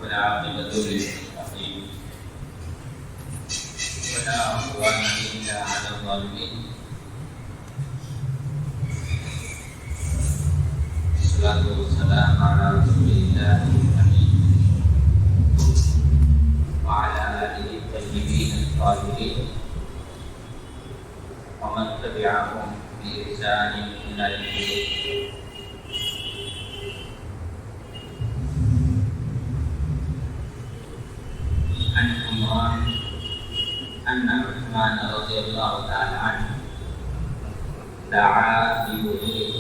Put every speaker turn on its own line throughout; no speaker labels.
والعاقبة للمتقين ولا عدوان إلا على الظالمين والصلاة والسلام على رسول الله الأمين وعلى آله الطيبين الطاهرين ومن تبعهم بإحسان إلى يوم الدين. عن عمران أن عثمان رضي الله تعالى عنه دعا بوضوء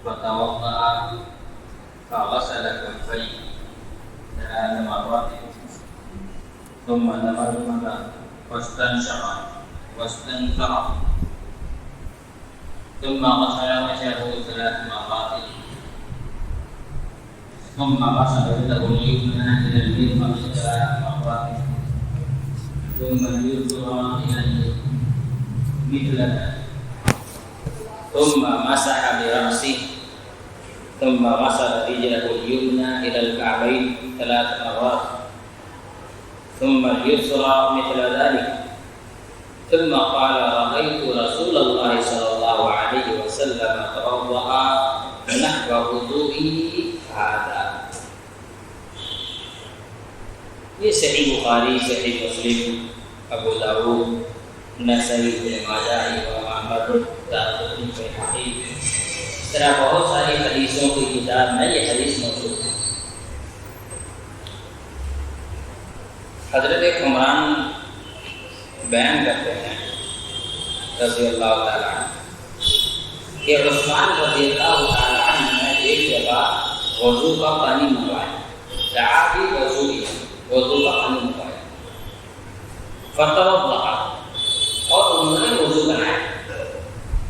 فتوضأ فغسل كفيه 3 مرات ثم تمضمض واستنشق واستنثر ثم غسل وجهه 3 مرات ثم غسل يده اليمنى إلى المرفق 3 مرات ثم اليسرى إلى مثل ذلك ثم مسح برأسه ثم غسل رجله اليمنى إلى الكعبين 3 مرات ثم اليسرى مثل ذلك ثم قال رأيت رسول الله صلى الله عليه وسلم توضأ نحو وضوئه هذا. یہ صحیح بخاری، صحیح مسلم، ابو داؤد، نسائی، ابن ماجہ، امام احمد، دارقطنی، بہقی، اس طرح بہت ساری حدیثوں کی کتاب میں یہ حدیث موجود ہے. حضرت عمران بیان کرتے ہیں رضی اللہ تعالیٰ عنہ کہ عثمان رضی اللہ تعالیٰ عنہ نے ایک جگہ وضو کا پانی منگوایا، دعا بھی وضو کا پانی منگوایا، فتوضأ اور انہوں نے وضو بنایا.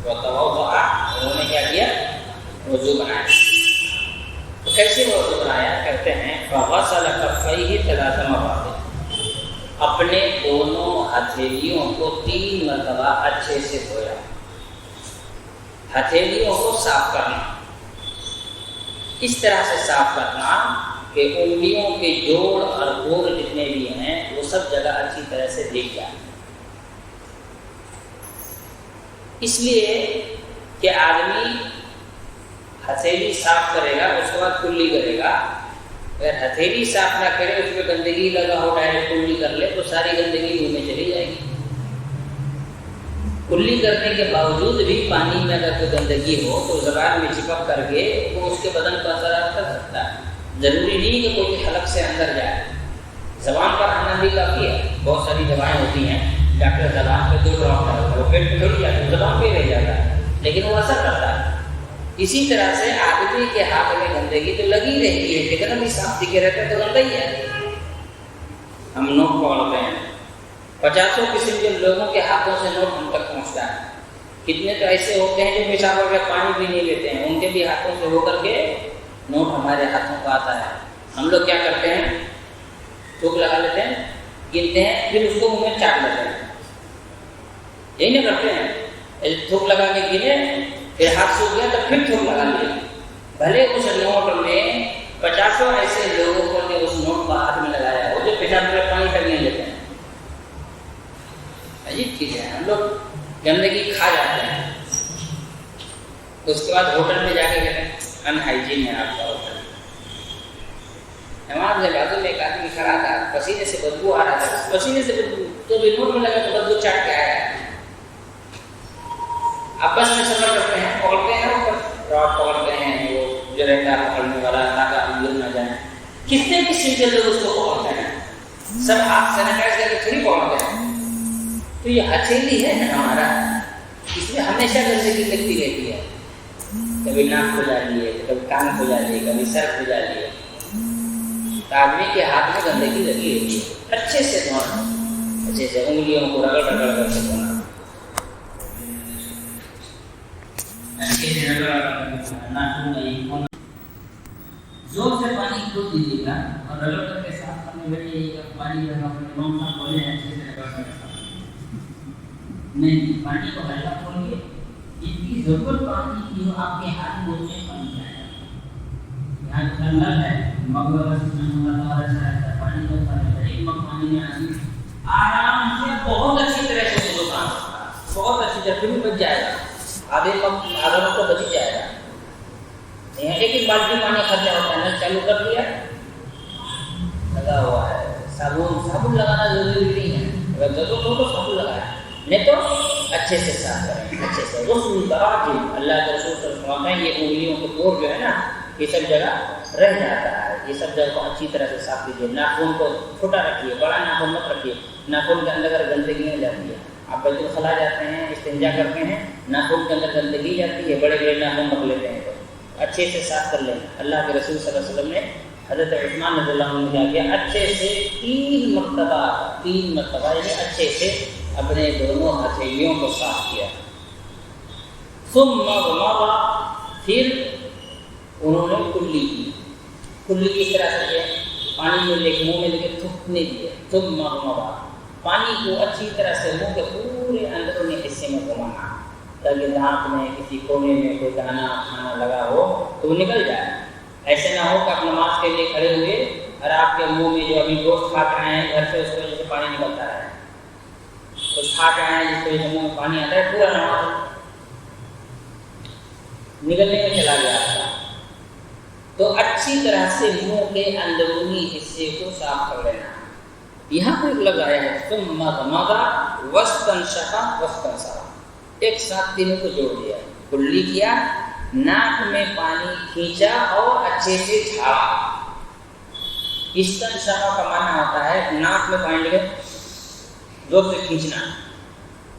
فتوضأ انہوں نے کیا کیا؟ وضو بنایا. تو کیسے وضو بنایا؟ کہتے ہیں فغسل کفیہ 3 مرات، اپنے دونوں ہتھیلیوں کو 3 مرتبہ اچھے سے دھویا. ہتھیلیوں کو صاف کرنا، اس طرح سے صاف کرنا کہ انگلیوں کے جوڑ اور گور جتنے بھی ہیں وہ سب جگہ اچھی طرح سے دکھ جائے. اس لیے کہ آدمی ہتھیلی صاف کرے گا، اس کے بعد کلی کرے گا. اگر ہتھیلی صاف نہ کرے، اس پہ گندگی لگا ہو، ڈائریکٹ کلی کر لے تو ساری گندگی منہ میں چلی جائے گی. کلی کرنے کے باوجود بھی پانی میں اگر کوئی گندگی ہو تو زبان میں چپک کر کے وہ اس کے بدن پر اثرات کر سکتا ہے. ضروری نہیں کہ کوئی حلق سے اندر جائے، زبان پر آنا بھی کافی ہے. بہت ساری دوائیں ہوتی ہیں، ڈاکٹر زبان پہ 2 ڈراپ ڈالتا ہے، وہ پیٹ میں تھوڑی جاتا ہے، زبان پہ رہ جاتا ہے، لیکن وہ اثر کرتا ہے. اسی طرح سے آدمی کے ہاتھ میں گندگی تو لگی رہتی ہے، کتنا بھی صاف دکھے رہتا ہے تو گندا ہی ہے. ہم نوٹ پکڑتے ہیں، 50 قسم کے لوگوں کے ہاتھوں سے نوٹ ہم تک پہنچتا ہے. کتنے تو ایسے ہوتے ہیں جو پیشاب وغیرہ پانی بھی نہیں لیتے ہیں، ان کے بھی ہاتھوں سے ہو کر کے نوٹ ہمارے ہاتھوں کا آتا ہے. ہم لوگ کیا کرتے ہیں؟ تھوک لگا لیتے ہیں، گنتے ہیں، پھر اس کو منہ میں چاٹ لیتے ہیں. یہی نہ کرتے ہیں؟ تھوک لگا کے گنے، پھر ہاتھ سوکھ گیا تو پھر تھوک لگا لیا. بھلے اس نوٹ میں 50 ایسے لوگوں کو نے اس نوٹ کو ہاتھ میں لگایا ہو جو پیشاب میں پانی تک نہیں لیتے ہیں. عجیب چیز ہے. ہم لوگ گندگی کھا جاتے ہیں، اس کے بعد ہوٹل میں جا کے کہتے ہیں ان ہائیجین ہے آپ کا ہوٹل. ہمارے بازو میں ایک آدمی کھڑا تھا، پسینے سے بدبو آ رہا تھا. پسینے سے بدبو تو بھی نوٹ میں لگا تو بدبو چاٹ کے آیا. آپ بس میں سفر کرتے ہیں، پکڑتے ہیں اوپر راڈ پکڑتے ہیں، وہ جو رہتا ہے پکڑنے والا تاکہ انگل نہ جائیں. کتنے قسم کے لوگ اس کو پکڑتے ہیں، سب ہاتھ سینیٹائز کر کے تھوڑی پکڑتے ہیں. تو یہ ہتھیلی ہے نا ہمارا، اس میں ہمیشہ گندگی لگتی رہتی ہے. کبھی ناک کھو جاتی ہے، کبھی کان کھو جاتی ہے، کبھی سر کھو جاتی ہے. تو آدمی کے ہاتھ میں گندگی لگی رہتی ہے. اچھے سے دھونا، اچھے سے انگلیوں کو رگڑ رگڑ کر کے دھونا. زور سے پانی کھول دیجیے گا اور رگڑ کر کے صاف کرنے بیٹھیے گا. پانی کھولے ہیں اچھے سے رگڑ کر کے صاف نہیں، پانی کو ہلکا کھول کے جتنی ضرورت پانی کی ہو آپ کے ہاتھ میں پانی جائے گا. یہاں جنگل ہے مگر پانی کو پانی میں آرام سے بہت اچھی طرح سے وہ کام ہوتا ہے، بہت اچھی طرح سے بچ جائے گا، آدھا وقت تو بچ جائے گا۔ ایک بالٹی پانی خرچہ ہوتا ہے، نل چالو کر دیا لگا ہوا ہے، صابن لگانا ضروری نہیں ہے، اگر ضرورت ہو تو صابن لگایا، نہیں تو اچھے سے صاف کریں، اچھے سے غسل براجل۔ اللہ کے رسول صلی اللہ علیہ وسلم نے یہ انگلیوں کے توڑ جو ہے نا یہ سب جگہ رہ جاتا ہے، یہ سب جگہ کو اچھی طرح سے صاف کیجیے۔ ناخن کو چھوٹا رکھیے، بڑا ناخن مت رکھیے، ناخن کے اندر اگر گندگی ہو جاتی ہے، آپ بیت الخلا جاتے ہیں استنجا کرتے ہیں، ناخن کے اندر گندگی جاتی ہے، بڑے بڑے ناخن رکھ لیتے ہیں، تو اچھے سے صاف کر لیں۔ اللہ کے رسول صلی اللہ علیہ وسلم نے حضرت عثمان رضی اللہ عنہ نے کیا کیا، اچھے سے 3 مرتبہ یعنی اچھے سے اپنے دونوں ہتھیلیوں کو صاف کیا۔ ثم مضمض، پھر انہوں نے کلی کی، کلی کی طرح سے پانی میں لے کے منہ میں لے کے تھوکنے دیے۔ ثم مضمض، پانی کو اچھی طرح سے منہ کے پورے اندرونی حصے میں گھمانا تاکہ دانت میں کسی کونے میں کوئی دانا کھانا لگا ہو تو وہ نکل جائے۔ ایسے نہ ہو کہ آپ نماز کے لیے کھڑے ہوئے اور آپ کے منہ میں جو ابھی گوشت کھا کے آئے ہیں گھر سے اس کی وجہ سے پانی نکلتا ہے، کچھ کھا کے آئے ہیں جس کی وجہ سے منہ میں پانی آتا ہے، پورا نماز نکلنے میں چلا گیا آپ کا۔ تو اچھی طرح سے منہ کے اندرونی حصے کو صاف کر لینا۔ یہاں پر ایک لگایا ہے ثم مضمض واستنشق واستنثر، ایک ساتھ تینوں کو جوڑ دیا، کلی کیا، ناک میں پانی کھینچا اور اچھے سے جھاڑا۔ استنشق کا معنی ہوتا ہے ناک میں پانی لے کر زور سے کھینچنا،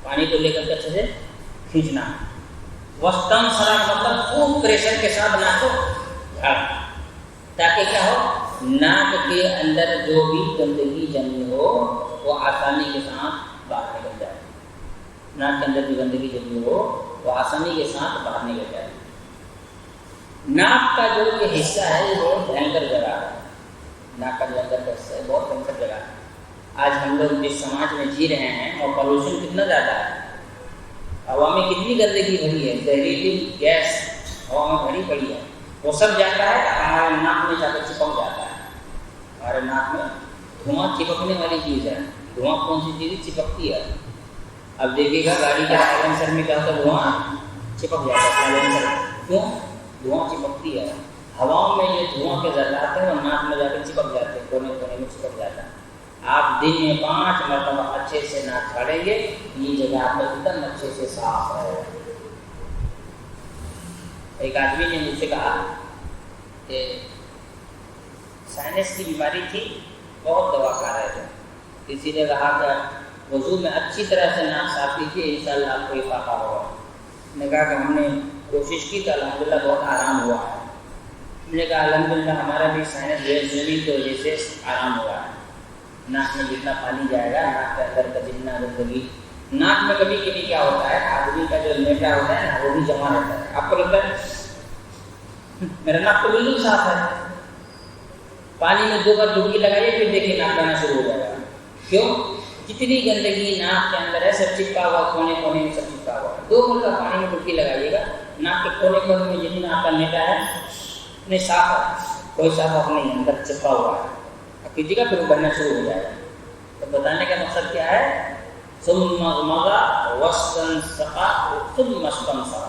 پانی کو لے کر اچھے سے کھینچنا۔ واستنثر مطلب خوب پریشر کے ساتھ ناک کو جھاڑنا تاکہ کیا ہو، ناک کے اندر جو بھی گندگی جمی ہو وہ آسانی کے ساتھ باہر نکل جائے، ناک کے اندر جو گندگی جمی ہو وہ آسانی کے ساتھ باہر نکل جائے۔ ناک کا جو یہ حصہ ہے یہ بہت بھینکر جگہ ہے، ناک کا جو اندر کا حصہ ہے بہت بھینکر جگہ ہے۔ آج ہم لوگ جس سماج میں جی رہے ہیں اور پولوشن کتنا زیادہ ہے، ہوا میں کتنی گندگی بھری ہے، زہریلی گیس ہوا میں بھری پڑی ہے، وہ سب جاتا ہے ہمارے ناک میں جا کر چپک جاتا ہے۔ ہمارے ناک میں دھواں چپکنے والی چیز ہے، دھواں کون سی چیز چپکتی ہے؟ اب دیکھیے گا گاڑی کے سائلنسر میں کیا ہوتا ہے، دھواں چپک جاتا ہے سائلنسر، کیوں؟ دھواں چپکتی ہے، ہواؤں میں یہ دھواں کے ذرات ہیں وہ ناک میں جا کے چپک جاتے ہیں، کونے کونے میں چپک جاتا ہے۔ آپ دن میں 5 مرتبہ اچھے سے ناک جھاڑیں گے، یہ جگہ آپ ایک دم اچھے سے صاف ہے۔ ایک آدمی نے مجھ سے کہا کہ سائنس کی بیماری تھی، بہت دوا کھا رہے تھے، کسی نے کہا کہ وضو میں اچھی طرح سے ناک صاف کیجیے انشاءاللہ آپ کو افاقہ ہوگا۔ میں نے کہا کہ ہم نے کوشش کی تو الحمدللہ بہت آرام ہوا ہے۔ ہم نے کہا الحمدللہ ہمارا بھی سائنس زمین کی وجہ سے آرام ہوا ہے، ناک میں جتنا پانی جائے گا، ناک کے اندر کا جتنا گندگی، ناک میں کبھی کبھی کیا ہوتا ہے آدمی کا جو میٹا ہوتا ہے نا وہ بھی جمع رہتا ہے۔ آپ کو لگتا ہے میرا ناک تو بالکل صاف ہے، پانی میں 2 بار ڈبکی لگائیے پھر دیکھیے ناک آنا شروع ہو جائے گا۔ کیوں؟ جتنی گندگی ناک کے اندر ہے سب چپکا ہوا، کونے کونے میں سب چپکا ہوا ہے۔ 2 مرتبہ پانی میں ڈبکی لگائیے گا، ناک کے کونے کونے میں جتنا آپ کا میٹا ہے نہیں صاف ہے، کوئی صاف نہیں ہے، اندر چپکا ہوا ہے، کیجیے گا پھر وہ بننا شروع ہو جائے گا۔ تو بتانے کا مقصد کیا ہے، ثم مضمض واستنشق ثم استنثر،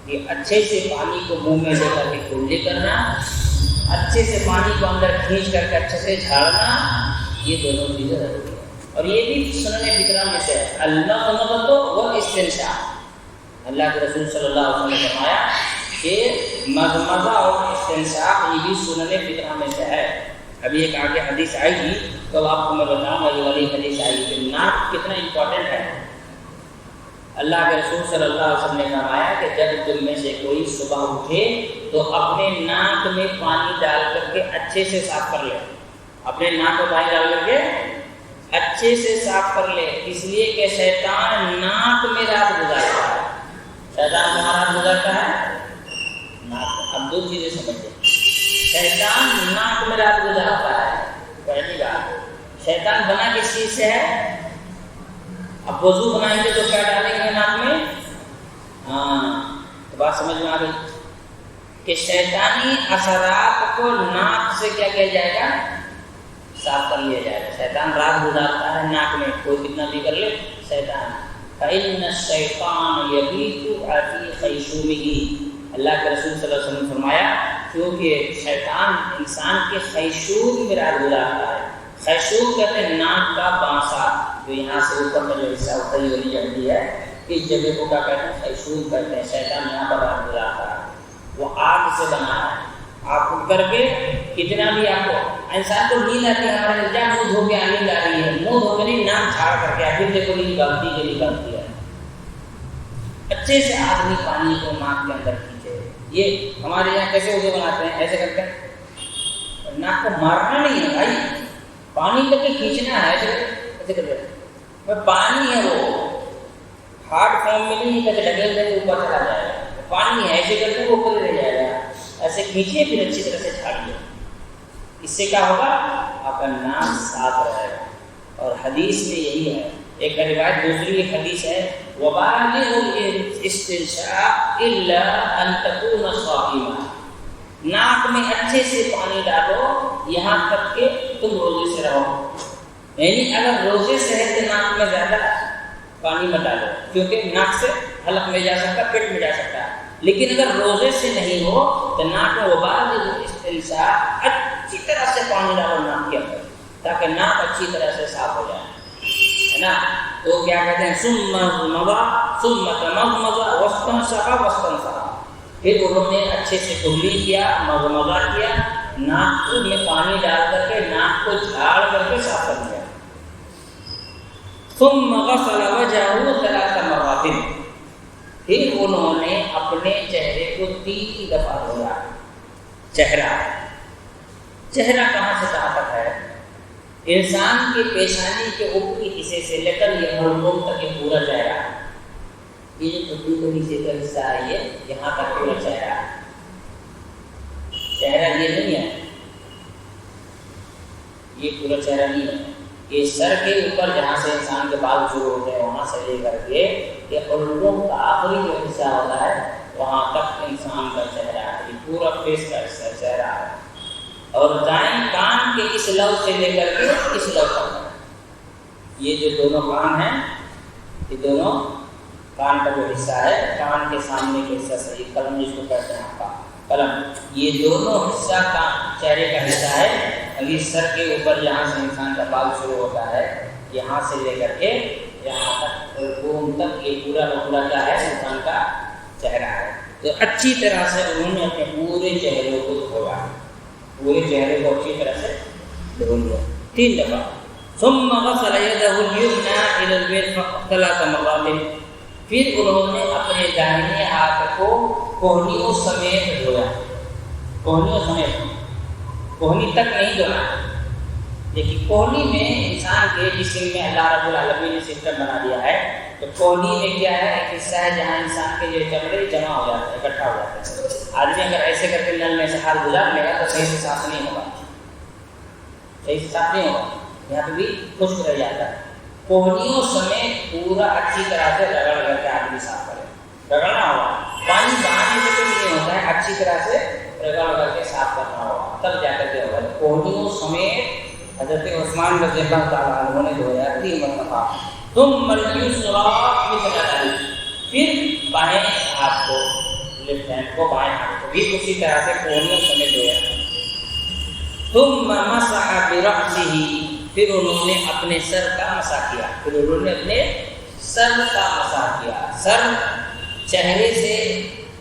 یہ اچھے سے پانی کو منہ میں لے کر کے کلی کرنا، اچھے سے پانی کو اندر کھینچ کر کے اچھے سے جھاڑنا، یہ دونوں چیزیں ضروری ہیں۔ اور یہ بھی سنن فطرہ میں سے ہے، المضمضۃ والاستنشاق۔ اللہ کے رسول صلی اللہ علیہ وسلم نے فرمایا کہ مضمضہ اور استنشاق یہ بھی سنن فطرہ میں سے ہے۔ ابھی ایک آگے حدیث آئے گی تو آپ کو میں بتاؤں گا، یہ والی حدیث آئے گی کہ ناک کتنا امپورٹنٹ ہے۔ اللہ کے رسول صلی اللہ علیہ وسلم نے فرمایا کہ جب تم میں سے کوئی صبح اٹھے تو اپنے ناک میں پانی ڈال کر کے اچھے سے صاف کر لے، اپنے ناک میں پانی ڈال کر کے اچھے سے صاف کر لے، اس لیے کہ شیطان ناک میں رات گزارتا ہے۔ شیطان کہاں رات گزارتا ہے؟ ناک۔ اب 2 چیزیں سمجھیں، شیطان ناک میں رات گزارتا ہے، پہلی بات شیطان بنا کس چیز سے ہے؟ اب وضو بنائیں گے تو کیا ڈالیں گے ناک میں؟ ہاں، تو بات سمجھ میں آ گئی۔ کہ شیطانی اثرات کو ناک سے کیا کیا جائے گا؟ صاف کر لیا جائے گا۔ شیطان رات گزارتا ہے ناک میں، کوئی کتنا بھی کر لے شیطان۔ فَإِنَّ الشَّيْطَانَ يَبِيتُ فِي خَيْشُومِهِ، اللہ کے رسول صلی اللہ علیہ وسلم نے فرمایا کیونکہ شیطان انسان کے خیشوم میں رات گزارتا ہے۔ خیشوم کہتے ہیں ناک کا بانسا، جو یہاں سے اوپر کا جو حصہ اوپری والی جلدی ہے، اس جگہ کو کیا کہتے ہیں؟ خیشوم کہتے ہیں۔ شیطان یہاں پر رات گزارتا ہے، وہ آگ سے بنا ہے۔ آپ اٹھ کر کے کتنا بھی آپ کو انسان کو نیند آتی ہے، ہمارے جا منہ دھو کے نیند آ رہی ہے، منہ دھو کے نہیں، ناک جھاڑ کر کے پھر دیکھو نیند نکالتی ہے نکالتی ہے۔ اچھے سے آدمی پانی کو ناک کے اندر کھینچے۔ یہ ہمارے یہاں کیسے وضو بناتے ہیں؟ ایسے کرتے ہیں، ناک کو مارنا نہیں ہے بھائی، پانی کر کے کھینچنا ہے، ایسے کرتے ہیں۔ پانی ہے وہ ہارڈ فارم میں نہیں کہ ڈگل دے اوپر چلا جائے گا، پانی ہے ایسے کرتے وہ اوپر رہ جائے گا۔ ایسے کھینچیے پھر اچھی طرح سے جھاڑیے، اس سے کیا ہوگا؟ آپ کا ناک صاف رہے گا۔ اور حدیث میں یہی ہے، ایک روایت دوسری ایک حدیث ہے، وَبَالِغُ الْإِسْتِنْشَاقِ إِلَّا أَن تَكُونَ صَائِمًا، ناک میں اچھے سے پانی ڈالو یہاں تک کہ تم روزے سے رہو۔ یعنی اگر روزے سے ہے تو ناک میں زیادہ پانی مت ڈالو، کیونکہ ناک سے حلق میں جا سکتا ہے، پیٹ میں جا سکتا ہے۔ لیکن اگر روزے سے نہیں ہو تو ناک میں وبالغ الاستنشاق، اچھی طرح سے پانی ڈالو ناک کے اندر تاکہ ناک اچھی طرح سے صاف ہو جائے، ہے نا؟ تو کیا کہتے ہیں؟ ثم تمضمض واستنشق، پھر انہوں نے اچھے سے کلی کیا، مضمضہ کیا، ناک میں پانی ڈال کر کے ناک کو جھاڑ کر کے صاف کر دیا۔ ثم غسل وجهه 3 مرات، پھر انہوں نے اپنے چہرے کو 3 دفعہ دھویا۔ چہرہ کہاں سے کہاں تک ہے؟ انسان کے پیشانی کے اوپری حصے سے لے کر یہ حلقوم تک یہ پورا چہرہ ہے۔ یہ جو ٹھڈی کو نیچے کا حصہ ہے یہ یہاں تک پورا چہرہ ہے۔ چہرہ یہ نہیں ہے، یہ پورا چہرہ نہیں ہے، یہ سر کے اوپر جہاں سے انسان کے بال شروع ہوتے ہیں وہاں سے لے کر کے یہ حلقوم کا آخری جو حصہ ہوتا ہے وہاں تک انسان کا چہرہ ہے، یہ پورا فیس کا حصہ چہرہ ہے۔ اور دائیں کان کے اس لو سے لے کر کے اس لو تک، یہ جو دونوں کان ہیں، یہ دونوں کان کا جو حصہ ہے، کان کے سامنے کے حصہ سے، یہ قلم جس کو کہتے ہیں آپ کا قلم، یہ دونوں حصہ کا چہرے کا حصہ ہے۔ ابھی سر کے اوپر جہاں سے انسان کا بال شروع ہوتا ہے یہاں سے لے کر کے یہاں تک حلقوم تک یہ پورا کا پورا کیا ہے؟ انسان کا چہرہ ہے۔ تو اچھی طرح سے انہوں نے اپنے پورے چہرے کو دھویا، پورے چہرے کو اچھی طرح سے دھو لیا 3 دفعہ۔ ثم غسل يده اليمنى الى المرفق 3 مرات، پھر انہوں نے اپنے داہنے ہاتھ کو کوہنیوں سمیت دھویا۔ کوہنیوں سمیت، کوہنی تک نہیں دھونا۔ دیکھیے کوہنی میں انسان کے جسم میں اللہ رب العالمین نے سسٹم بنا دیا ہے، تو کوہنی میں کیا ہے؟ ایک حصہ ہے جہاں انسان کے جو چمڑے جمع ہو جاتے ہیں، اکٹھا ہو جاتے ہیں۔ آدمی اگر ایسے کر کے نل میں سے ہاتھ گزار لے گا تو صحیح سے صاف نہیں ہوگا، صحیح سے صاف نہیں ہوگا، یہاں پہ بھی خشک رہ جاتا ہے۔ کوہنیوں سمیت پورا اچھی طرح سے رگڑ کر کے آدمی صاف کرے، رگڑنا ہوگا، پانی باہر سے کچھ نہیں ہوتا ہے، اچھی طرح سے رگڑ کر کے صاف کرنا ہوگا تب جا کر کے ہوگا۔ کوہنیوں سمیت حضرت عثمان رضی اللہ تعالیٰ عنہ نے دھویا 3 مرتبہ۔ ثم اليسرى مثل ذلك، پھر بائیں ہاتھ کو، لیفٹ ہینڈ کو، بائیں ہاتھ کو بھی اسی طرح سے کوہنیوں سمیت دھویا۔ ثم مسح برأسه، پھر انہوں نے اپنے سر کا مسح کیا، پھر انہوں نے اپنے سر کا مسح کیا۔ سر چہرے سے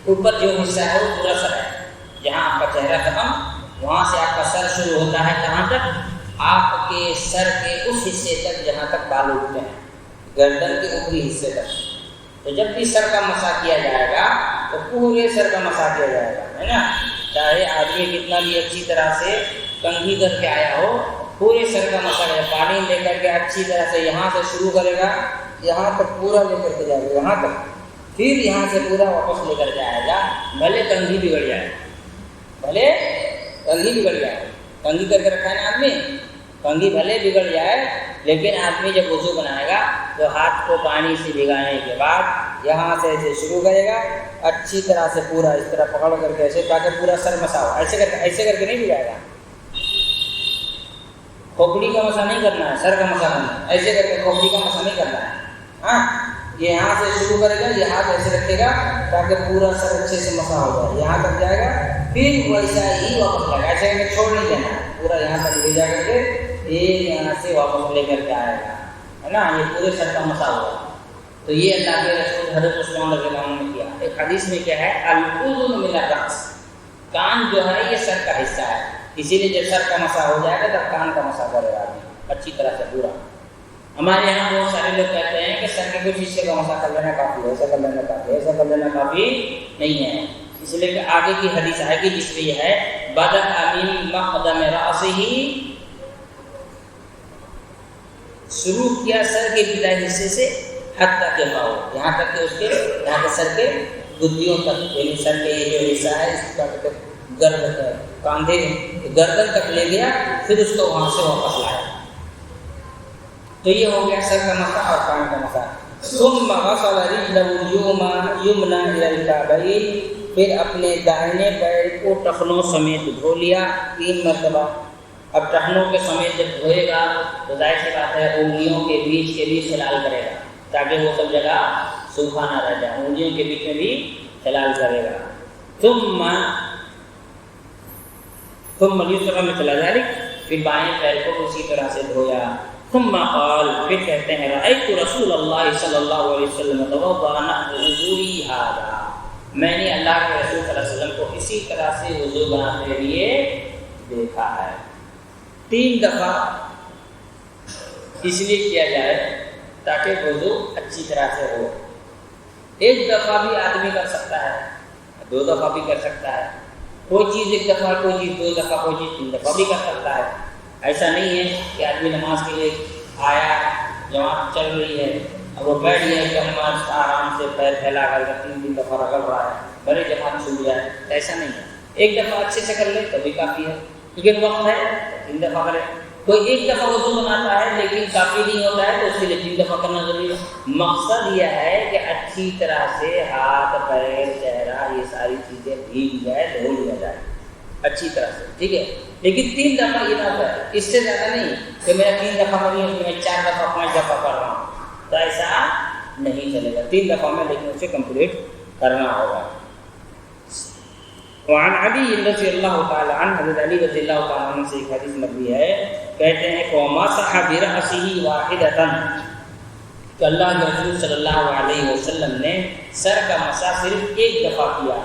اوپر جو حصہ ہے وہ پورا سر ہے، جہاں آپ کا چہرہ ختم وہاں سے آپ کا سر شروع ہوتا ہے، کہاں تک؟ آپ کے سر کے اس حصے تک جہاں تک بال اٹھتے ہیں، گردن کے اوپری حصے تک۔ تو جب بھی سر کا مسح کیا جائے گا تو پورے سر کا مسح کیا جائے گا، ہے نا؟ چاہے آدمی کتنا بھی اچھی طرح سے کنگھی کر کے آیا ہو، پورے سر کا مسح کرے، پانی لے کر کے اچھی طرح سے یہاں سے شروع کرے گا، یہاں تک پورا لے کر کے جائے گا، یہاں تک، پھر یہاں سے پورا واپس لے کر کے آئے گا، بھلے کنگھی بگڑ جائے، بھلے کنگھی بگڑ جائے، کنگھی کر کے رکھا ہے نا آدمی، کنگھی بھلے بگڑ جائے لیکن آدمی جب وضو بنائے گا تو ہاتھ کو پانی سے بھگانے کے بعد یہاں سے ایسے شروع کرے گا، اچھی طرح سے پورا اس طرح پکڑ کر کے ایسے، تاکہ پورا سر مسا ہو. ایسے کر کے نہیں بجائے گا، کھوپڑی کا مسا نہیں کرنا ہے، سر کا مسا کرنا ہے. ایسے کر کے کھوپڑی کا مسا نہیں کرنا ہے. ہاں، یہ یہاں سے شروع کرے گا، یہ ہاتھ ایسے رکھے گا تاکہ پورا سر اچھے سے مسا ہو جائے. یہاں تک جائے گا، پھر ویسا ہی واپس لگا، ایسے کر کے چھوڑ نہیں دینا، پورا یہاں تک لے جا کر کے یہ یہاں سے واپس لے کر کے آئے گا، ہے نا. یہ پورے سر کا مسا ہوا. تو یہ اللہ کے رسول حضرت عثمان رضی اللہ عنہ نے کیا. ایک حدیث میں کیا ہے، الاذن من الراس، کان جو ہے یہ سر کا حصہ ہے، اسی لیے جب سر کا مسا ہو جائے گا تب کان کا مسا کرے گا اچھی طرح سے پورا. ہمارے یہاں بہت سارے لوگ کہتے ہیں کہ سر کے کچھ حصے کا مسا کر لینا کافی ہے، ایسا کر لینا کافی ہے، ایسا کر لینا کافی نہیں ہے. اس لیے کہ آگے کی حدیث آئے گی جس میں یہ ہے، بدأ من مقدم رأسه، شروع کیا سر کے ابتدائی حصے سے، حتیٰ کہ پاؤ، یہاں تک کہ اس کے یہاں کے سر کے گدیوں تک، یعنی سر کے یہ جو حصہ ہے اس کا کاندھے گردن تک لے گیا، پھر اس کو وہاں سے واپس لایا. تو یہ ہو گیا سر کا مسا اور کان کا مسا. ثم غسل رجله اليمنى الى الكعبين، پھر اپنے دائنے پیر کو ٹخنوں سمیت دھو لیا 3 مرتبہ. اب ٹخنوں کے سمیت جب دھوئے گا تو ظاہر سی بات ہے انگلیوں کے بیچ کے بھی خلال کرے گا تاکہ وہ سب جگہ سوکھا نہ رہ جائے، انگلیوں کے بیچ میں بھی خلال کرے گا. ثم اليسرى مثل ذلك، پھر بائیں پیر کو اسی طرح سے دھویا. ثم قال، پھر کہتے ہیں، رأيت رسول اللہ صلی اللہ علیہ وسلم توضأ نحو وضوئي هذا، میں نے اللہ کے رسول صلی اللہ علیہ وسلم کو اسی طرح سے وضو بناتے ہوئے دیکھا ہے. 3 دفعہ اس لیے کیا جائے تاکہ وضو اچھی طرح سے ہو. 1 دفعہ بھی آدمی کر سکتا ہے، 2 دفعہ بھی کر سکتا ہے، کوئی چیز 1 دفعہ، کوئی چیز 2 دفعہ، کوئی چیز 3 دفعہ بھی کر سکتا ہے. ایسا نہیں ہے کہ آدمی نماز کے لیے آیا، جماعت چل رہی ہے، اب وہ بیٹھ گیا کہ نماز آرام سے پیر پھیلا کر 3 دفعہ رگڑ رہا ہے، بڑے جماعت چھوٹ جائے. ایسا نہیں ہے، 1 دفعہ اچھے سے کر لے تو بھی کافی ہے، لیکن وقت ہے 3 دفعہ کرے. کوئی 1 دفعہ وضو بناتا ہے لیکن کافی نہیں ہوتا ہے تو اس کے لیے 3 دفعہ کرنا ضروری ہے. مقصد یہ ہے کہ اچھی طرح سے ہاتھ پیر چہرہ یہ ساری چیزیں بھیگ جائے، دھو لیا جائے اچھی طرح سے، ٹھیک ہے. لیکن 3 دفعہ یہ نہ ہے، اس سے زیادہ نہیں کہ میرا 3 دفعہ نہیں ہے، میں 4 دفعہ 5 دفعہ کر رہا ہوں، تو ایسا نہیں چلے گا. 3 دفعہ میں لیکن اسے کمپلیٹ کرنا ہوگا. وعن علی رضی اللہ تعالی عنہ، حضرت علی رضی اللہ تعالی عنہ سے ایک حدیث مروی ہے، کہتے ہیں وَمَسَحَ بِرَأْسِهِ وَاحِدَةً، کہ اللہ کے رسول صلی اللہ علیہ وسلم نے سر کا مسح صرف 1 دفعہ کیا.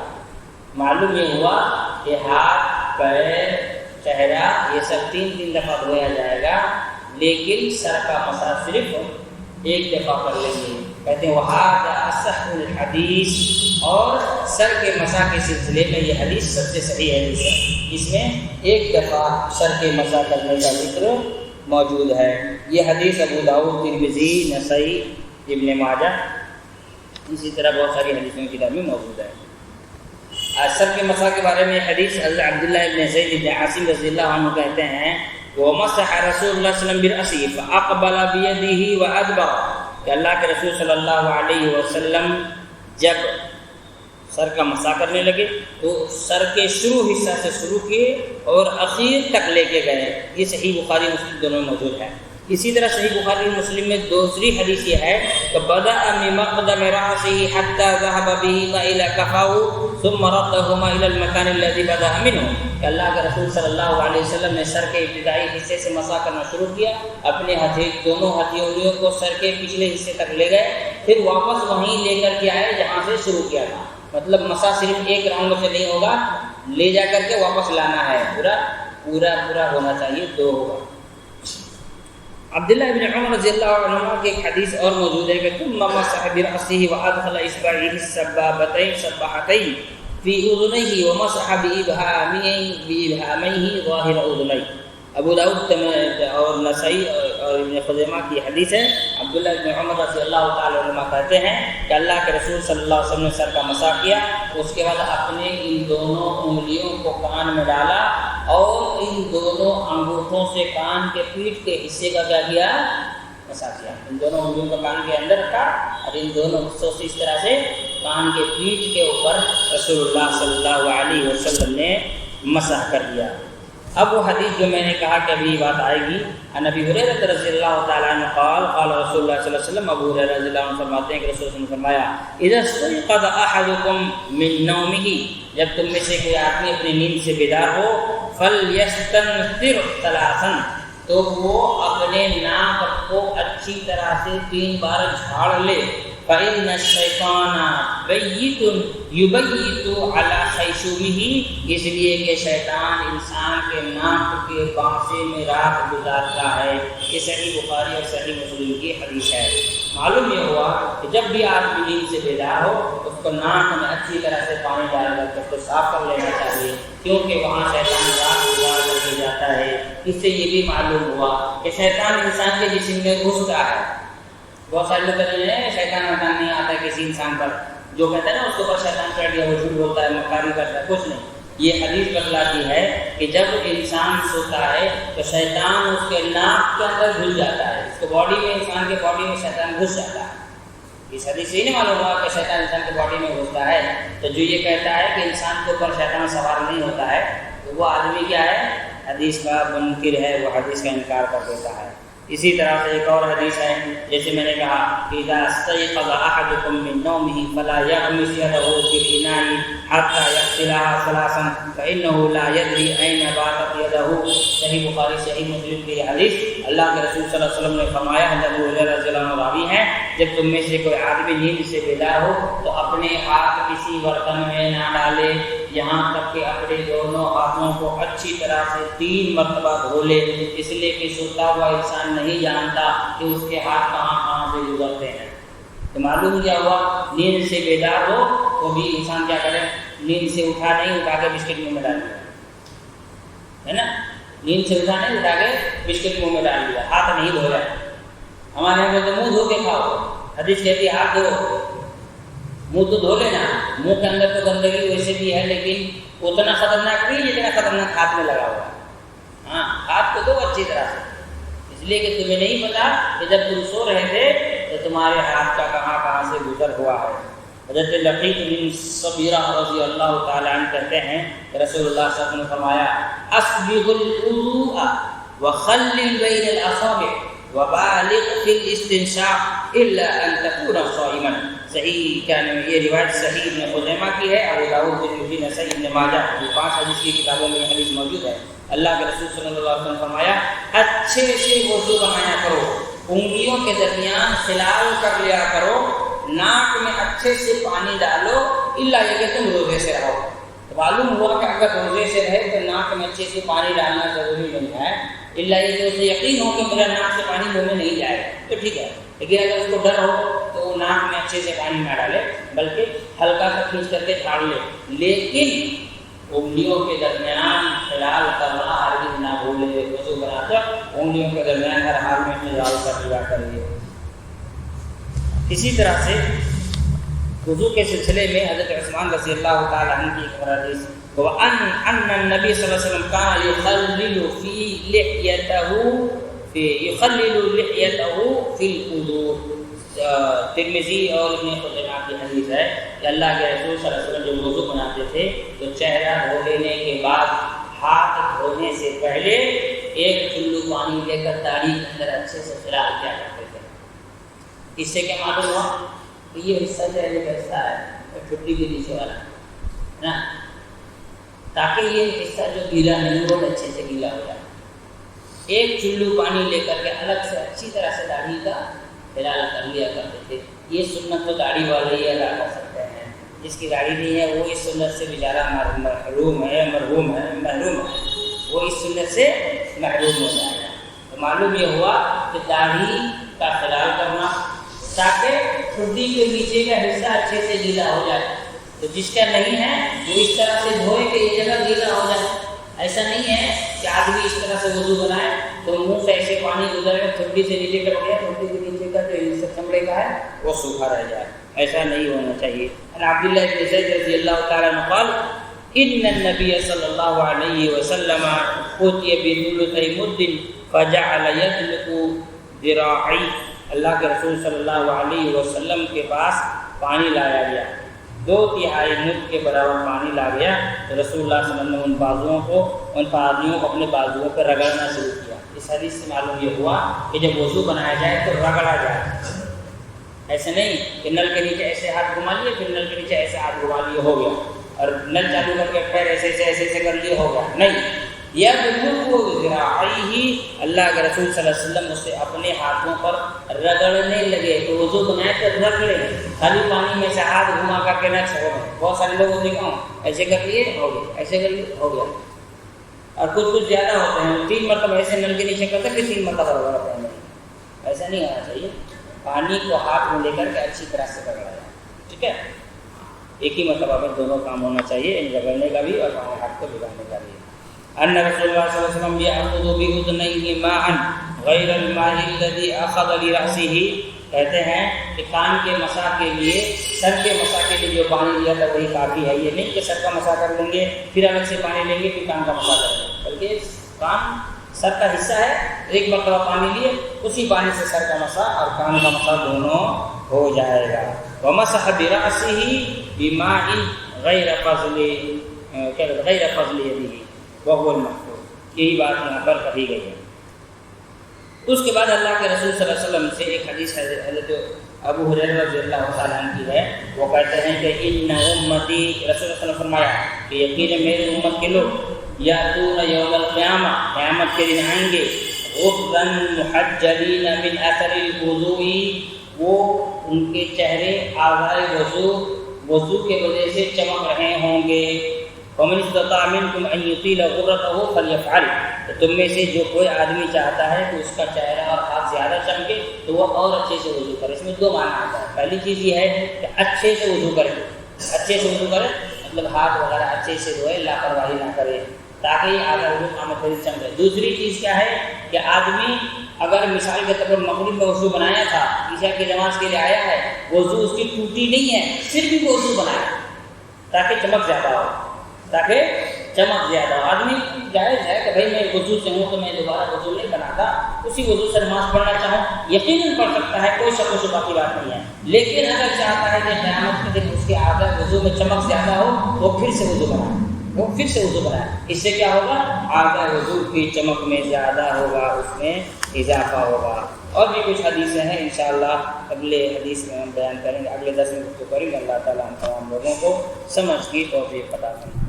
معلوم یہ ہوا کہ ہاتھ پیر چہرہ یہ سب 3 دفعہ دھویا جائے گا، لیکن سر کا مسح صرف 1 دفعہ کر لیں گے. کہتے ہیں وَهَذَا أَصَحُّ الْحَدِيثِ، اور سر کے مسح کے سلسلے میں یہ حدیث سب سے صحیح حدیث ہے. اس میں 1 دفعہ سر کے مسح کرنے کا ذکر موجود ہے. یہ حدیث ابو داؤد، ترمذی، نسائی، ابن ماجہ، اسی طرح بہت ساری حدیثوں کی کتاب میں موجود ہے. سر کے مسح کے بارے میں حدیث حضرت عبداللہ ابن زید ابن عاصم رضی اللہ عنہ کہتے ہیں وَمَسَحَ رَسُولُ اللَّهِ صلی اللہ علیہ وسلم بِرَأْسِهِ فَأَقْبَلَ بِيَدِهِ وَأَدْبَرَ، کہ اللہ کے رسول صلی اللہ علیہ وسلم جب سر کا مسح کرنے لگے تو سر کے شروع حصہ سے شروع کیے اور اخیر تک لے کے گئے. یہ صحیح بخاری مسلم دونوں میں موجود ہے. اسی طرح صحیح بخاری مسلم میں دوسری حدیث یہ ہے کہ بدأ من مقدم رأسه حتى ذهب بهما إلى كفاه ثم ردهما إلى المكان الذي بدأ منه، کہ اللہ کے رسول صلی اللہ علیہ وسلم نے سر کے ابتدائی حصے سے مسح کرنا شروع کیا، اپنے دونوں ہتھیلیوں کو سر کے پچھلے حصے تک لے گئے، پھر واپس وہیں لے کر کے آئے جہاں سے شروع کیا تھا. مطلب مسح صرف 1 راؤنڈ سے نہیں ہوگا، لے جا کر کے واپس لانا ہے، پورا ہونا چاہیے، 2 ہوگا. عبداللہ ابن عمر رضی اللہ عنہ کی ایک حدیث اور موجود ہے کہ ثم مسح برأسه وادخل اصبعيه السبابتين سباحتين في اذنيه ومسح بإبهاميه ظاهر اذنيه. ابو داؤد اور نسائی اور ابن خزیمہ کی حدیث ہے. عبداللہ ابن عمر رضی اللہ تعالی عنہ کہتے ہیں کہ اللہ کے رسول صلی اللہ علیہ وسلم نے سر کا مسح کیا، اس کے بعد اپنے ان دونوں انگلیوں کو کان میں ڈالا اور ان دونوں انگوٹھوں سے کان کے پیٹھ کے حصے کا کیا کیا، مسا کیا. ان دونوں انگلیوں کو کان کے اندر رکھا اور ان دونوں حصوں سے اس طرح سے کان کے پیٹھ کے اوپر رسول اللہ صلی اللہ علیہ وسلم نے مسح کر دیا. اب وہ حدیث جو میں نے کہا کہ ابھی بات آئے گی. عن ابی ہریرہ رضی اللہ تعالیٰ عنہ قال قال رسول اللہ صلی اللہ علیہ وسلم، ابو ہریرہ رضی اللہ عنہ فرماتے ہیں کہ رسول اللہ نے فرمایا اذا استيقظ احدكم من نومه، جب تم میں سے کوئی آدمی اپنی نیند سے بیدار ہو، فلیستنثر ثلاثا، تو وہ اپنے ناک کو اچھی طرح سے 3 بار جھاڑ لے. فإن الشیطان بیت یبیت علی خیشومہ، اس لیے کہ شیطان انسان کے ناک کے بانسے میں رات گزارتا ہے. یہ صحیح بخاری اور صحیح مسلم کی حدیث ہے. معلوم یہ ہوا کہ جب بھی آدمی نیند سے بیدار ہو اس کو ناک میں اچھی طرح سے پانی ڈال کر اس کو صاف کر لینا چاہیے، کیونکہ وہاں شیطان رات گزار کر کے جاتا ہے. اس سے یہ بھی معلوم ہوا کہ شیطان انسان کے جسم میں گھستا ہے. بہت سارے لوگ کہتے ہیں شیطان نہیں آتا ہے کسی انسان پر، جو کہتا ہے نا اس کے اوپر شیطان چڑھ گیا، وہ جھوٹ بولتا ہے، مکاری کرتا ہے. کچھ نہیں، یہ حدیث بتلاتی ہے کہ جب انسان سوتا ہے تو شیطان اس کے ناک کے اندر گھس جاتا ہے، اس کے باڈی میں، انسان کے باڈی میں شیطان گھس جاتا ہے. اس حدیث سے ہی نہیں معلوم ہوا کہ شیطان انسان کے باڈی میں گھستا ہے. تو جو یہ کہتا ہے کہ انسان کے اوپر شیطان سوار نہیں ہوتا ہے تو وہ آدمی کیا ہے؟ حدیث کا منکر ہے، وہ حدیث کا انکار کر دیتا ہے. اسی طرح سے ایک اور حدیث ہے، جیسے میں نے کہا کہ اذا استيقظ احدكم من نومه فلا يغمس يده في الاناء حتى يغسلها ثلاثا فانه لا يدري اين باتت يده. صحیح بخاری صحیح مسلم کی حدیث. اللہ کے رسول صلی اللہ علیہ وسلم نے فرمایا، حضرت ابو ہریرہ رضی اللہ عنہ راوی ہیں، جب تم میں سے کوئی آدمی نیند سے بیدار ہو تو اپنے ہاتھ کسی برتن میں نہ ڈالے یہاں تک کہ اپنے دونوں ہاتھوں کو اچھی طرح سے 3 مرتبہ دھو لے، اس لیے کہ سوتا ہوا انسان نہیں جانتا کہ اس کے ہاتھ کہاں سے گزرتے ہیں. تو معلوم کیا ہوا، نیند سے بیدار ہو تو بھی انسان کیا کرے؟ نیند سے اٹھا نہیں، اٹھا کے بسکٹ منہ میں ڈال دیا، ہے نا؟ نیند سے اٹھا نہیں، اٹھا کے بسکٹ منہ میں ڈال دیا، ہاتھ نہیں دھو رہا. ہمارے یہاں تو منہ دھو کے کھاؤ، حدیث کہتی ہے ہاتھ دھو. منہ تو دھو لینا، منہ کے اندر تو گندگی ویسے بھی ہے لیکن اتنا خطرناک نہیں جتنا خطرناک ہاتھ میں لگا ہوا ہے. ہاں، ہاتھ کو دھو اچھی طرح سے، اس لیے کہ تمہیں نہیں پتا کہ جب تم سو رہے تھے تو تمہارے ہاتھ کا کہاں سے گزر ہوا ہے. حضرت لقیط بن صبیرہ رضی اللہ تعالیٰ عنہ کہتے ہیں کہ رسول اللہ صلی اللہ علیہ وسلم نے فرمایا اسبغ الوضوء وخلل بین الاصابع وبالغ فی الاستنشاق الا ان تكون صائما. صحیح کیا یہ روایت صحیح ابن خزیمہ کی ہے، ابو داؤد، ترمذی، نسائی، ابن ماجہ، یہ 5 حدیث کی کتابوں میں حدیث موجود ہے. اللہ کے رسول صلی اللہ علیہ وسلم نے فرمایا اچھے سے وضو بنایا کرو، انگلیوں کے درمیان خلال کر لیا کرو، ناک میں اچھے سے پانی ڈالو، الا یہ کہ تم روزے سے رہو. معلوم ہوا کہ اگر روزے سے رہے تو ناک میں اچھے سے پانی ڈالنا ضروری نہیں ہے، الا یہ کہ اسے یقین ہو کہ میرا ناک سے پانی منہ میں نہیں جائے تو ٹھیک ہے. لیکن اگر اس کو ڈر ہو تو وہ ناک میں اچھے سے پانی نہ ڈالے بلکہ ہلکا سا کھینچ کر کے جھاڑ لے، لیکن انگلیوں کے درمیان خلال کرنا ہرگز نہ بھولے. وضو بنا کر انگلیوں کے درمیان ہر حال میں خلال کر لیا کریے. اسی طرح سے وضو کے سلسلے میں حضرت عثمان رضی اللہ تعالیٰ عنہ کی ایک حدیث وَأَنَّ النَّبِيَّ صلی اللہ علیہ وسلم كَانَ يُخَلِّلُ لِحْيَتَهُ فِي الْوُضُوءِ. ترمذی اور ابن خزیمہ کی حدیث ہے کہ اللہ کے رسول صلی اللہ علیہ وسلم جب وضو بناتے تھے تو چہرہ دھو لینے کے بعد ہاتھ دھونے سے پہلے 1 چلو پانی لے کر داڑھی کے اندر اچھے سے خلال کیا کرتے تھے. اس سے کیا معلوم ہوا کہ یہ حصہ چہرے کا حصہ ہے ٹھڈی کے نیچے والا نا، تاکہ یہ حصہ جو گیلا نہیں ہو اچھے سے گیلا ہو جائے. 1 چلو پانی لے کر کے الگ سے اچھی طرح سے داڑھی کا خلال کر لیا کرتے تھے. یہ سنت تو داڑھی والے ہی ادا کر سکتے ہیں، جس کی داڑھی نہیں ہے وہ اس سنت سے بیچارہ محروم ہے، وہ اس سنت سے محروم ہو جائے گا. تو معلوم یہ ہوا کہ داڑھی کا خلال کرنا تاکہ ٹھڈی کے نیچے کا حصہ اچھے سے گیلا ہو جائے. تو جس کا نہیں ہے وہ اس طرح سے دھوئے کہ یہ جگہ گیلا ہو جائے. ایسا نہیں ہے کہ آدمی اس طرح سے وضو بنائے تو منہ سے ایسے پانی گزر گیا ٹھڈی سے نیچے کر گیا، ٹھڈی کے نیچے کا جو حصہ چمڑے کا ہے وہ سوکھا رہ جائے. ایسا نہیں ہونا چاہیے. عبداللہ بن زید رضی اللہ تعالیٰ عنہ قال ان النبی صلی اللہ علیہ وسلم اوتی بثلث مد فجعل يدلق ذراعی، اللہ کے رسول صلی اللہ علیہ وسلم کے پاس پانی لایا گیا، 2/3 مد کے برابر پانی لا گیا، تو رسول اللہ صلی اللہ علیہ وسلم ان پادیوں کو اپنے بازوؤں پر رگڑنا شروع کیا۔ اس حدیث سے معلوم یہ ہوا کہ جب وضو بنایا جائے تو رگڑا جائے، ایسے نہیں کہ نل کے نیچے ایسے ہاتھ گھما لیے، پھر نل کے نیچے ایسے ہاتھ گھما لیے ہو گیا، اور نل چالو کر کے پیر ایسے ایسے کر لیے ہو گیا، نہیں، یہ بالکل ذراعی ہی اللہ کے رسول صلی اللہ علیہ وسلم اسے اپنے ہاتھوں پر رگڑنے لگے۔ تو وضو بنائے تو رگڑے، خالی پانی میں سے ہاتھ گھما کر کے نہ چھوڑیں۔ بہت سارے لوگ دیکھا ہوں ایسے کر لیے ہو گیا، ایسے کر لیے ہو گیا، اور کچھ زیادہ ہوتے ہیں 3 مرتبہ ایسے نل کے نیچے کرتے پھر 3 مرتبہ رگڑتے ہیں، ایسا نہیں ہونا چاہیے۔ پانی کو ہاتھ میں لے کر کے اچھی طرح سے رگڑا جائے، ٹھیک ہے، ایک ہی مرتبہ پر دونوں کام ہونا چاہیے، رگڑنے کا بھی اور ہاتھ کو بھگانے کا بھی۔ ان رسول اللہ صلی اللہ علیہ وسلم یأخذ بأذنیہ ماء غیر الماء الذی اخذ لرأسہ، کہتے ہیں کہ کان کے مسح کے لیے، سر کے مسح کے لیے جو پانی لیا تھا وہی کافی ہے۔ یہ نہیں کہ سر کا مسح کر لیں گے پھر الگ سے پانی لیں گے پھر کان کا مسح کریں گے، بلکہ کان سر کا حصہ ہے، ایک مرتبہ پانی لیے اسی پانی سے سر کا مسح اور کان کا مسح دونوں ہو جائے گا۔ ومسح برأسہ بماء غیر فضل یدہ وهو المحفوظ، یہی بات یہاں پر کہی گئی ہے۔ اس کے بعد اللہ کے رسول صلی اللہ علیہ وسلم سے ایک حدیث حضرت ابو ہریرہ رضی اللہ تعالیٰ عنہ کی ہے، وہ کہتے ہیں کہ ان امتی، رسول اللہ صلی اللہ علیہ وسلم نے فرمایا کہ یقیناً میرے امت کے لوگ یاتون یوم القیامہ، قیامت کے دن آئیں گے، غرا محجلین من اثر الوضوء، وہ ان کے چہرے اعضائے وضو کے وجہ سے چمک رہے ہوں گے۔ ومن استطاع منکم ان یطیل غرته فلیفعل، تو تم میں سے جو کوئی آدمی چاہتا ہے کہ اس کا چہرہ اور ہاتھ زیادہ چمکے تو وہ اور اچھے سے وضو کرے۔ اس میں 2 معنی آتا ہے، پہلی چیز یہ ہے کہ اچھے سے وضو کرے، اچھے سے وضو کرے مطلب ہاتھ وغیرہ اچھے سے دھوئے، لاپرواہی نہ کرے تاکہ یہ آگے وضو قامت پر چمکے۔ دوسری چیز کیا ہے کہ آدمی اگر مثال کے طور پر مغرب میں وضو بنایا تھا، عشاء کی نماز کے لیے آیا ہے، وضو اس کی ٹوٹی نہیں ہے، صرف بھی وضو بنایا تاکہ چمک زیادہ ہو، تاکہ چمک زیادہ ہو۔ آدمی جائز ہے کہ بھائی میں وضو سے ہوں تو میں دوبارہ وضو نہیں بناتا، اسی وضو سے نماز پڑھنا چاہوں، یقیناً پڑھ سکتا ہے، کوئی شک و شبہ کی بات نہیں ہے، لیکن اگر چاہتا ہے کہ قیامت کے دن اس کے آگے وضو میں چمک زیادہ ہو وہ پھر سے وضو بنائے، وہ پھر سے وضو بنائے، اس سے کیا ہوگا، آگے وضو کی چمک میں زیادہ ہوگا، اس میں اضافہ ہوگا۔ اور بھی کچھ حدیثیں ہیں انشاءاللہ اگلے حدیث میں ہم بیان کریں گے، اگلے درس میں گفتگو کریں گے۔ اللہ تعالیٰ ہم تمام لوگوں کو سمجھ کی توفیق عطا فرمائے۔